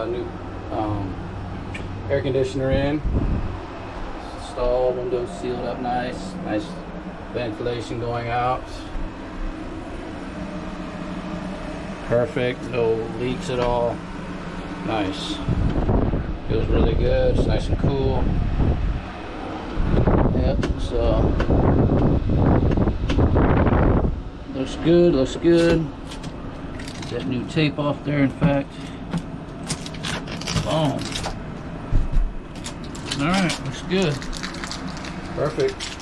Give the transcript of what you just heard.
new air conditioner in. Installed, windows sealed up nice. Nice ventilation going out. Perfect, no leaks at all. Nice. Feels really good. It's nice and cool. Yep, so looks good, looks good. Get that new tape off there, in fact. Boom. Alright, looks good. Perfect.